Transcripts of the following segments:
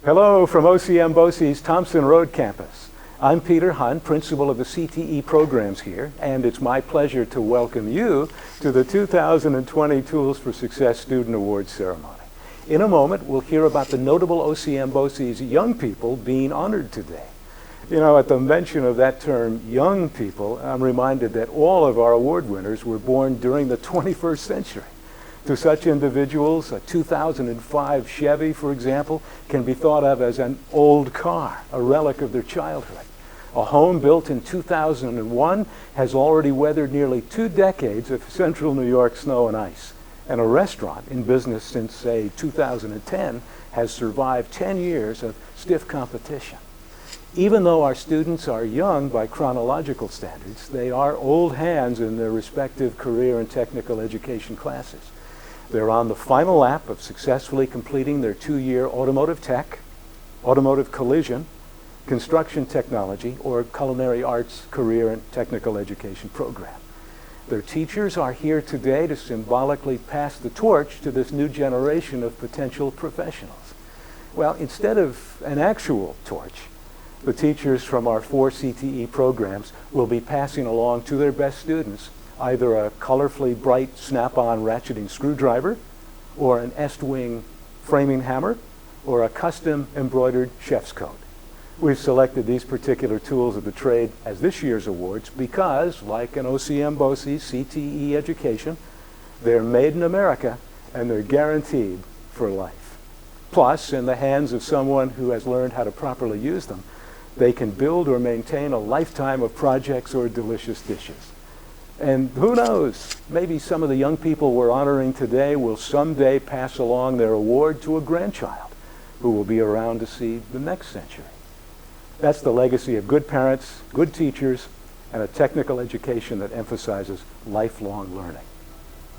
Hello from OCM BOCES Thompson Road campus. I'm Peter Hunt, principal of the CTE programs here, and it's my pleasure to welcome you to the 2020 Tools for Success Student Awards ceremony. In a moment, we'll hear about the notable OCM BOCES young people being honored today. You know, at the mention of that term, young people, I'm reminded that all of our award winners were born during the 21st century. To such individuals, a 2005 Chevy, for example, can be thought of as an old car, a relic of their childhood. A home built in 2001 has already weathered nearly 2 decades of central New York snow and ice. And a restaurant in business since, say, 2010 has survived 10 years of stiff competition. Even though our students are young by chronological standards, they are old hands in their respective career and technical education classes. They're on the final lap of successfully completing their 2-year automotive tech, automotive collision, construction technology, or culinary arts career and technical education program. Their teachers are here today to symbolically pass the torch to this new generation of potential professionals. Well, instead of an actual torch, the teachers from our 4 CTE programs will be passing along to their best students either a colorfully bright snap-on ratcheting screwdriver, or an Est-wing framing hammer, or a custom embroidered chef's coat. We've selected these particular tools of the trade as this year's awards because, like an OCM BOCES CTE education, they're made in America and they're guaranteed for life. Plus, in the hands of someone who has learned how to properly use them, they can build or maintain a lifetime of projects or delicious dishes. And who knows, maybe some of the young people we're honoring today will someday pass along their award to a grandchild who will be around to see the next century. That's the legacy of good parents, good teachers, and a technical education that emphasizes lifelong learning.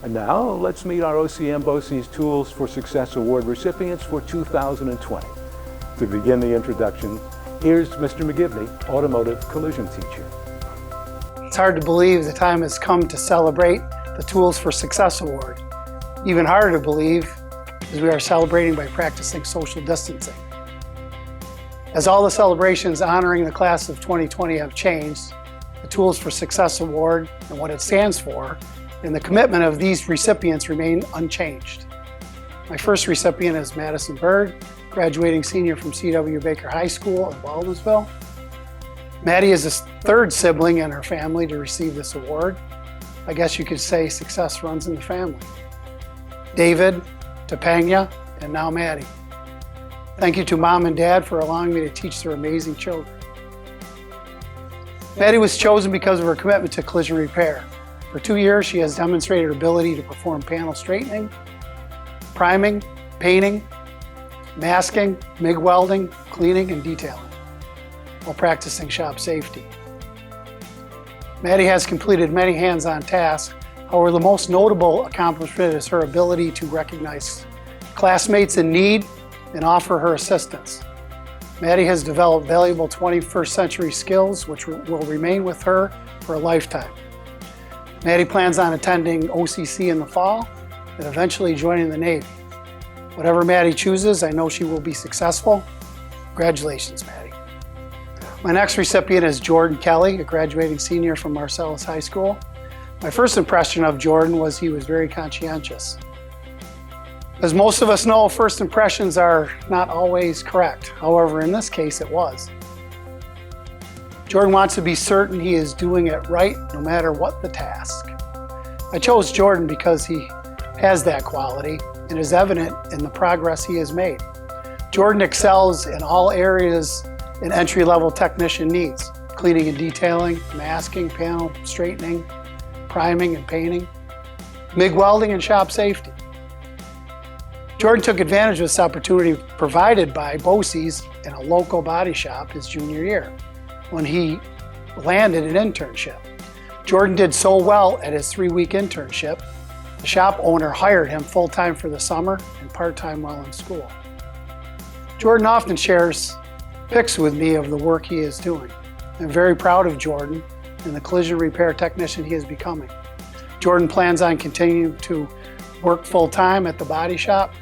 And now, let's meet our OCM BOCES Tools for Success Award recipients for 2020. To begin the introduction, here's Mr. McGivney, Automotive Collision Teacher. It's hard to believe the time has come to celebrate the Tools for Success Award. Even harder to believe is we are celebrating by practicing social distancing. As all the celebrations honoring the class of 2020 have changed, the Tools for Success Award and what it stands for and the commitment of these recipients remain unchanged. My first recipient is Maddison, graduating senior from C.W. Baker High School in Waldensville. Maddie is the 3rd sibling in her family to receive this award. I guess you could say success runs in the family. David, Topanga, and now Maddie. Thank you to Mom and Dad for allowing me to teach their amazing children. Maddie was chosen because of her commitment to collision repair. For 2 years, she has demonstrated her ability to perform panel straightening, priming, painting, masking, MIG welding, cleaning, and detailing, while practicing shop safety. Maddie has completed many hands-on tasks. However, the most notable accomplishment is her ability to recognize classmates in need and offer her assistance. Maddie has developed valuable 21st century skills which will remain with her for a lifetime. Maddie plans on attending OCC in the fall and eventually joining the Navy. Whatever Maddie chooses, I know she will be successful. Congratulations, Maddie. My next recipient is Jordan Kelly, a graduating senior from Marcellus High School. My first impression of Jordan was he was very conscientious. As most of us know, first impressions are not always correct. However, in this case, it was. Jordan wants to be certain he is doing it right no matter what the task. I chose Jordan because he has that quality and is evident in the progress he has made. Jordan excels in all areas an entry-level technician needs: cleaning and detailing, masking, panel straightening, priming and painting, MIG welding, and shop safety. Jordan took advantage of this opportunity provided by BOCES in a local body shop his junior year when he landed an internship. Jordan did so well at his 3-week internship, the shop owner hired him full-time for the summer and part-time while in school. Jordan often shares pics with me of the work he is doing. I'm very proud of Jordan and the collision repair technician he is becoming. Jordan plans on continuing to work full-time at the body shop,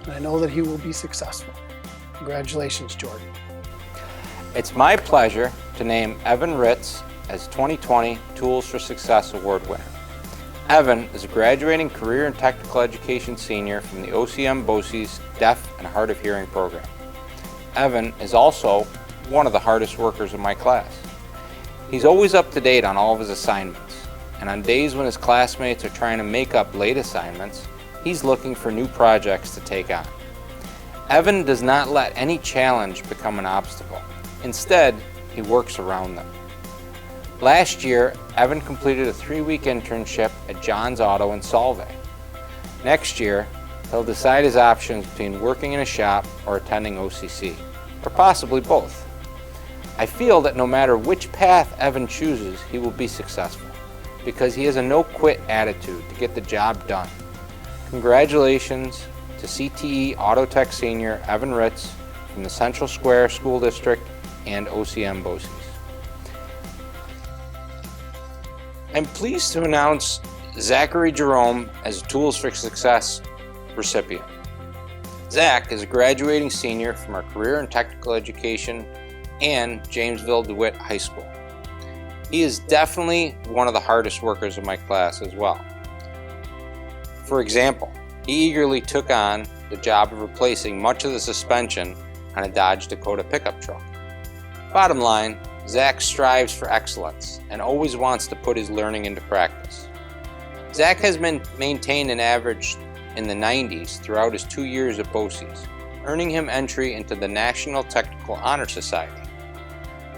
and I know that he will be successful. Congratulations, Jordan. It's my pleasure to name Evan Ritz as 2020 Tools for Success Award winner. Evan is a graduating career and technical education senior from the OCM BOCES Deaf and Hard of Hearing program. Evan is also one of the hardest workers in my class. He's always up to date on all of his assignments, and on days when his classmates are trying to make up late assignments, he's looking for new projects to take on. Evan does not let any challenge become an obstacle. Instead, he works around them. Last year, Evan completed a 3-week internship at John's Auto in Solvay. Next year, he'll decide his options between working in a shop or attending OCC, or possibly both. I feel that no matter which path Evan chooses, he will be successful, because he has a no-quit attitude to get the job done. Congratulations to CTE Auto Tech Senior Evan Ritz from the Central Square School District and OCM BOCES. I'm pleased to announce Zachary Jerome as a Tools for Success recipient. Zach is a graduating senior from our Career and Technical Education and Jamesville DeWitt High School. He is definitely one of the hardest workers in my class as well. For example, he eagerly took on the job of replacing much of the suspension on a Dodge Dakota pickup truck. Bottom line, Zach strives for excellence and always wants to put his learning into practice. Zach has maintained an average in the 90s throughout his 2 years at BOCES, earning him entry into the National Technical Honor Society.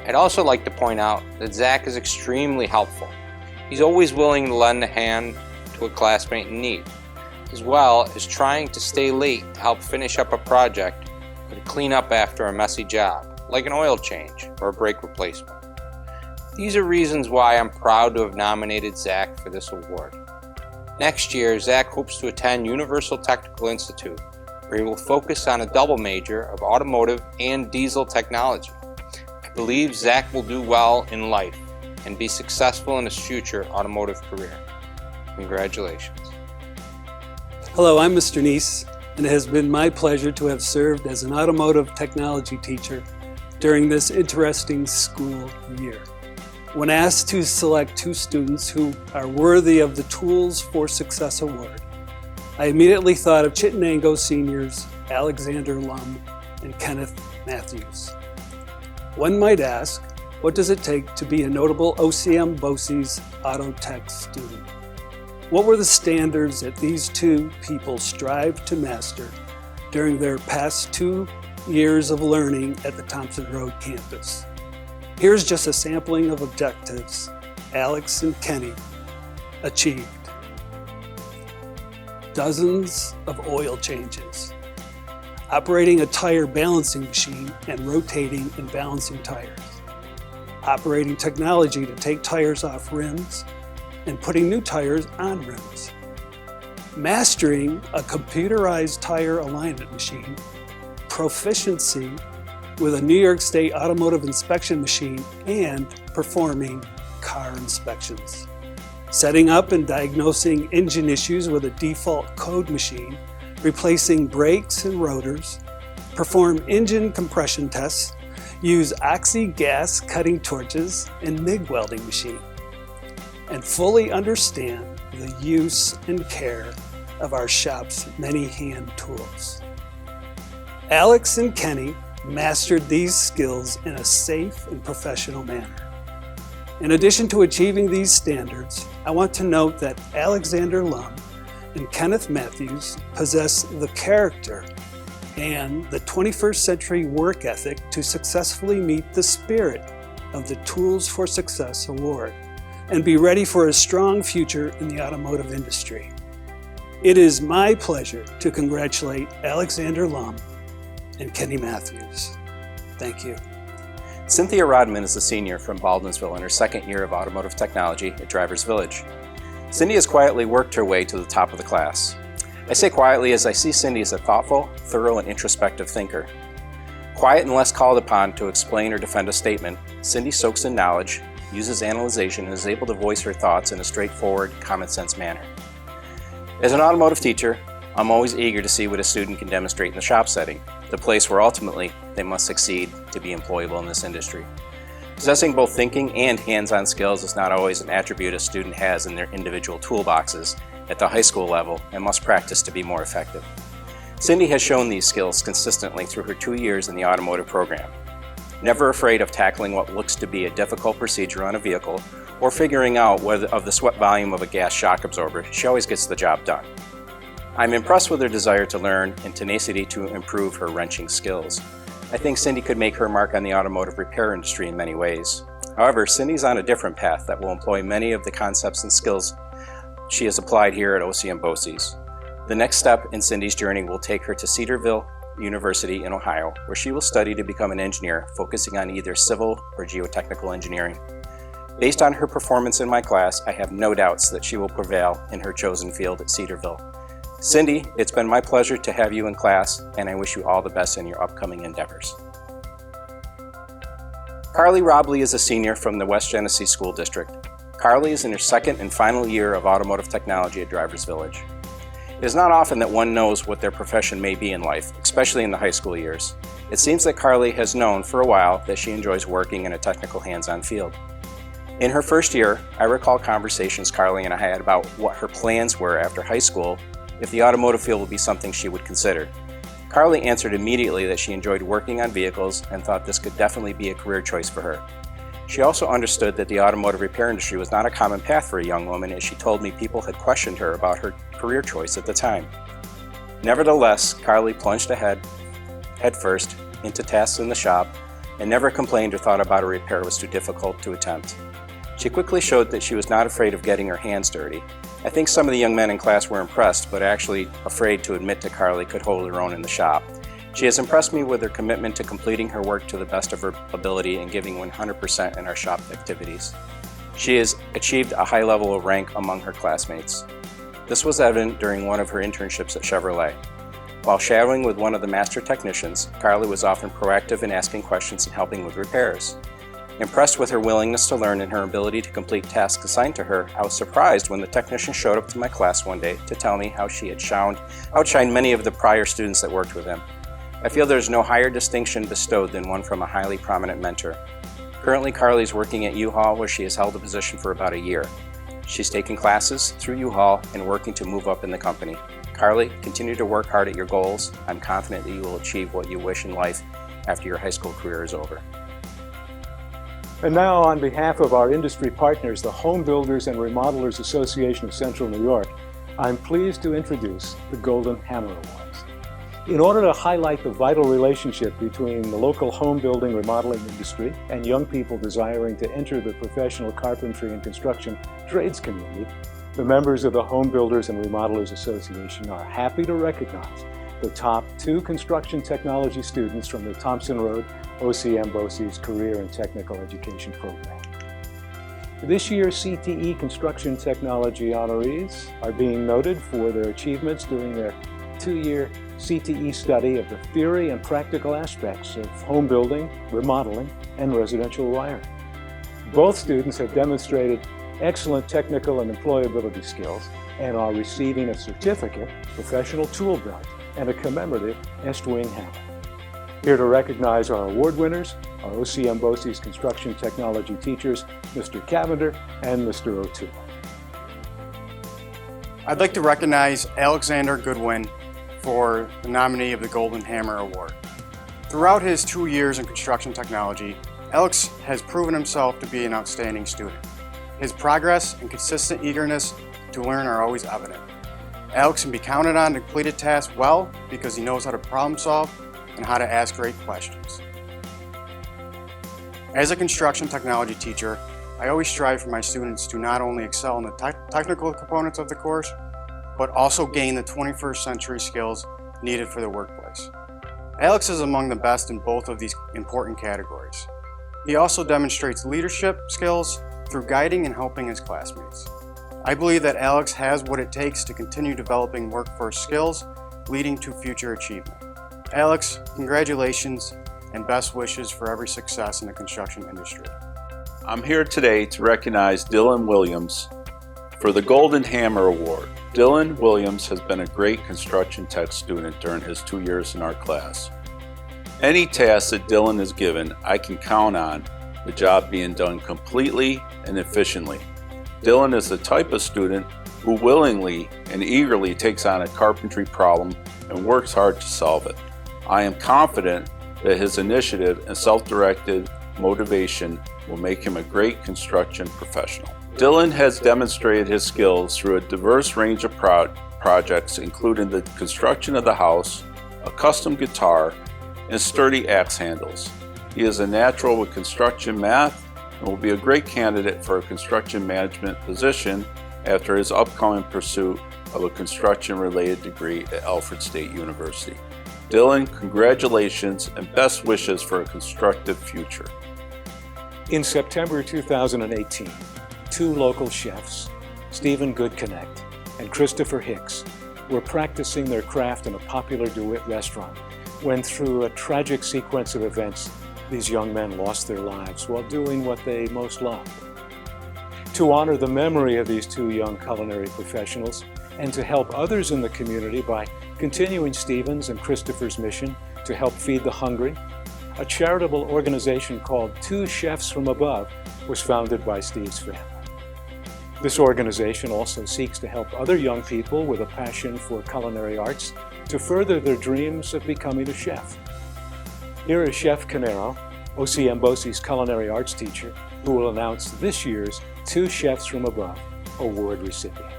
I'd also like to point out that Zach is extremely helpful. He's always willing to lend a hand to a classmate in need, as well as trying to stay late to help finish up a project or to clean up after a messy job, like an oil change or a brake replacement. These are reasons why I'm proud to have nominated Zach for this award. Next year, Zach hopes to attend Universal Technical Institute, where he will focus on a double major of automotive and diesel technology. I believe Zach will do well in life and be successful in his future automotive career. Congratulations. Hello, I'm Mr. Neese, and it has been my pleasure to have served as an automotive technology teacher during this interesting school year. When asked to select 2 students who are worthy of the Tools for Success Award, I immediately thought of Chittenango seniors Alexander Lum and Kenneth Matthews. One might ask, what does it take to be a notable OCM BOCES Auto Tech student? What were the standards that these 2 people strived to master during their past 2 years of learning at the Thompson Road campus? Here's just a sampling of objectives Alex and Kenny achieved. Dozens of oil changes, operating a tire balancing machine and rotating and balancing tires, operating technology to take tires off rims and putting new tires on rims, mastering a computerized tire alignment machine, proficiency with a New York State automotive inspection machine, and performing car inspections, setting up and diagnosing engine issues with a default code machine, replacing brakes and rotors, perform engine compression tests, use oxy gas cutting torches and MIG welding machine, and fully understand the use and care of our shop's many hand tools. Alex and Kenny mastered these skills in a safe and professional manner. In addition to achieving these standards, I want to note that Alexander Lum and Kenneth Matthews possess the character and the 21st century work ethic to successfully meet the spirit of the Tools for Success Award and be ready for a strong future in the automotive industry. It is my pleasure to congratulate Alexander Lum and Kenny Matthews. Thank you. Cynthia Rodman is a senior from Baldwinsville in her 2nd year of automotive technology at Drivers Village. Cindy has quietly worked her way to the top of the class. I say quietly as I see Cindy as a thoughtful, thorough, and introspective thinker. Quiet and less called upon to explain or defend a statement, Cindy soaks in knowledge, uses analyzation, and is able to voice her thoughts in a straightforward, common-sense manner. As an automotive teacher, I'm always eager to see what a student can demonstrate in the shop setting, the place where ultimately they must succeed to be employable in this industry. Possessing both thinking and hands-on skills is not always an attribute a student has in their individual toolboxes at the high school level and must practice to be more effective. Cindy has shown these skills consistently through her 2 years in the automotive program. Never afraid of tackling what looks to be a difficult procedure on a vehicle or figuring out whether of the sweat volume of a gas shock absorber, she always gets the job done. I'm impressed with her desire to learn and tenacity to improve her wrenching skills. I think Cindy could make her mark on the automotive repair industry in many ways. However, Cindy's on a different path that will employ many of the concepts and skills she has applied here at OCM BOCES. The next step in Cindy's journey will take her to Cedarville University in Ohio, where she will study to become an engineer, focusing on either civil or geotechnical engineering. Based on her performance in my class, I have no doubts that she will prevail in her chosen field at Cedarville. Cindy, it's been my pleasure to have you in class, and I wish you all the best in your upcoming endeavors. Karlie Roblee is a senior from the West Genesee School District. Karlie is in her second and final year of automotive technology at Drivers Village. It is not often that one knows what their profession may be in life, especially in the high school years. It seems that Karlie has known for a while that she enjoys working in a technical hands-on field. In her first year, I recall conversations Karlie and I had about what her plans were after high school, if the automotive field would be something she would consider. Karlie answered immediately that she enjoyed working on vehicles and thought this could definitely be a career choice for her. She also understood that the automotive repair industry was not a common path for a young woman, as she told me people had questioned her about her career choice at the time. Nevertheless, Karlie plunged ahead, headfirst, into tasks in the shop, and never complained or thought about a repair was too difficult to attempt. She quickly showed that she was not afraid of getting her hands dirty. I think some of the young men in class were impressed, but actually afraid to admit that Karlie could hold her own in the shop. She has impressed me with her commitment to completing her work to the best of her ability and giving 100% in our shop activities. She has achieved a high level of rank among her classmates. This was evident during one of her internships at Chevrolet. While shadowing with one of the master technicians, Karlie was often proactive in asking questions and helping with repairs. Impressed with her willingness to learn and her ability to complete tasks assigned to her, I was surprised when the technician showed up to my class one day to tell me how she had outshined many of the prior students that worked with him. I feel there is no higher distinction bestowed than one from a highly prominent mentor. Currently, Karlie is working at U-Haul, where she has held the position for about a year. She's taking classes through U-Haul and working to move up in the company. Karlie, continue to work hard at your goals. I'm confident that you will achieve what you wish in life after your high school career is over. And now, on behalf of our industry partners, the Home Builders and Remodelers Association of Central New York, I'm pleased to introduce the Golden Hammer Awards. In order to highlight the vital relationship between the local home building remodeling industry and young people desiring to enter the professional carpentry and construction trades community, the members of the Home Builders and Remodelers Association are happy to recognize the top 2 construction technology students from the Thompson Road OCM BOCES Career and Technical Education Program. This year's CTE Construction Technology honorees are being noted for their achievements during their 2-year CTE study of the theory and practical aspects of home building, remodeling, and residential wiring. Both students have demonstrated excellent technical and employability skills and are receiving a certificate, professional tool belt, and a commemorative Est-Wing hammer. Here to recognize our award winners are OCM BOCES construction technology teachers, Mr. Cavender and Mr. O'Toole. I'd like to recognize Alexander Goodwin for the nominee of the Golden Hammer Award. Throughout his 2 years in construction technology, Alex has proven himself to be an outstanding student. His progress and consistent eagerness to learn are always evident. Alex can be counted on to complete a task well because he knows how to problem solve and how to ask great questions. As a construction technology teacher, I always strive for my students to not only excel in the technical components of the course, but also gain the 21st century skills needed for the workplace. Alex is among the best in both of these important categories. He also demonstrates leadership skills through guiding and helping his classmates. I believe that Alex has what it takes to continue developing workforce skills, leading to future achievement. Alex, congratulations and best wishes for every success in the construction industry. I'm here today to recognize Dylan Williams for the Golden Hammer Award. Dylan Williams has been a great construction tech student during his 2 years in our class. Any task that Dylan is given, I can count on the job being done completely and efficiently. Dylan is the type of student who willingly and eagerly takes on a carpentry problem and works hard to solve it. I am confident that his initiative and self-directed motivation will make him a great construction professional. Dylan has demonstrated his skills through a diverse range of projects, including the construction of the house, a custom guitar, and sturdy axe handles. He is a natural with construction math and will be a great candidate for a construction management position after his upcoming pursuit of a construction-related degree at Alfred State University. Dylan, congratulations and best wishes for a constructive future. In September 2018, two local chefs, Stephen Goodconnect and Christopher Hicks, were practicing their craft in a popular DeWitt restaurant when, through a tragic sequence of events, these young men lost their lives while doing what they most loved. To honor the memory of these two young culinary professionals and to help others in the community by continuing Stephen's and Christopher's mission to help feed the hungry, a charitable organization called Two Chefs from Above was founded by Steve's family. This organization also seeks to help other young people with a passion for culinary arts to further their dreams of becoming a chef. Here is Chef Canero, OCM BOCES culinary arts teacher, who will announce this year's Two Chefs from Above award recipient.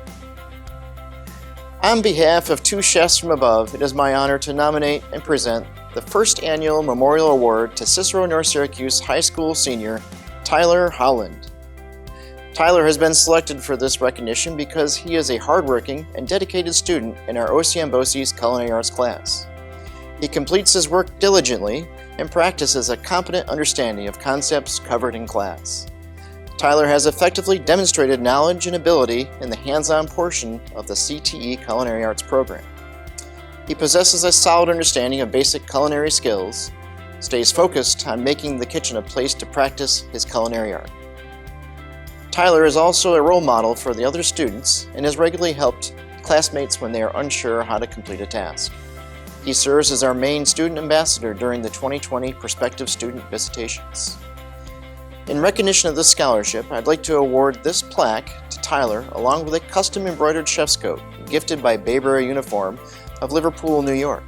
On behalf of Two Chefs from Above, it is my honor to nominate and present the first annual Memorial Award to Cicero North Syracuse High School senior Tyler Holland. Tyler has been selected for this recognition because he is a hardworking and dedicated student in our OCM BOCES culinary arts class. He completes his work diligently and practices a competent understanding of concepts covered in class. Tyler has effectively demonstrated knowledge and ability in the hands-on portion of the CTE Culinary Arts program. He possesses a solid understanding of basic culinary skills, stays focused on making the kitchen a place to practice his culinary art. Tyler is also a role model for the other students and has regularly helped classmates when they are unsure how to complete a task. He serves as our main student ambassador during the 2020 prospective student visitations. In recognition of this scholarship, I'd like to award this plaque to Tyler along with a custom embroidered chef's coat gifted by Bayberry Uniform of Liverpool, New York.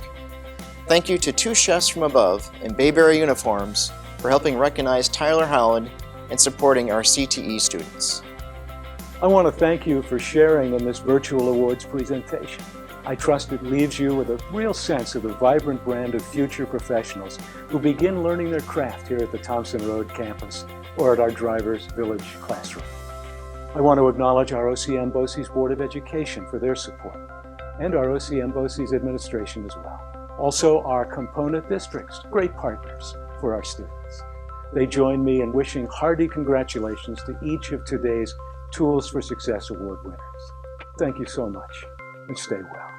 Thank you to Two Chefs from Above and Bayberry Uniforms for helping recognize Tyler Holland and supporting our CTE students. I want to thank you for sharing in this virtual awards presentation. I trust it leaves you with a real sense of the vibrant brand of future professionals who begin learning their craft here at the Thompson Road campus or at our Drivers Village classroom. I want to acknowledge our OCM BOCES Board of Education for their support and our OCM BOCES administration as well. Also our component districts, great partners for our students. They join me in wishing hearty congratulations to each of today's Tools for Success Award winners. Thank you so much and stay well.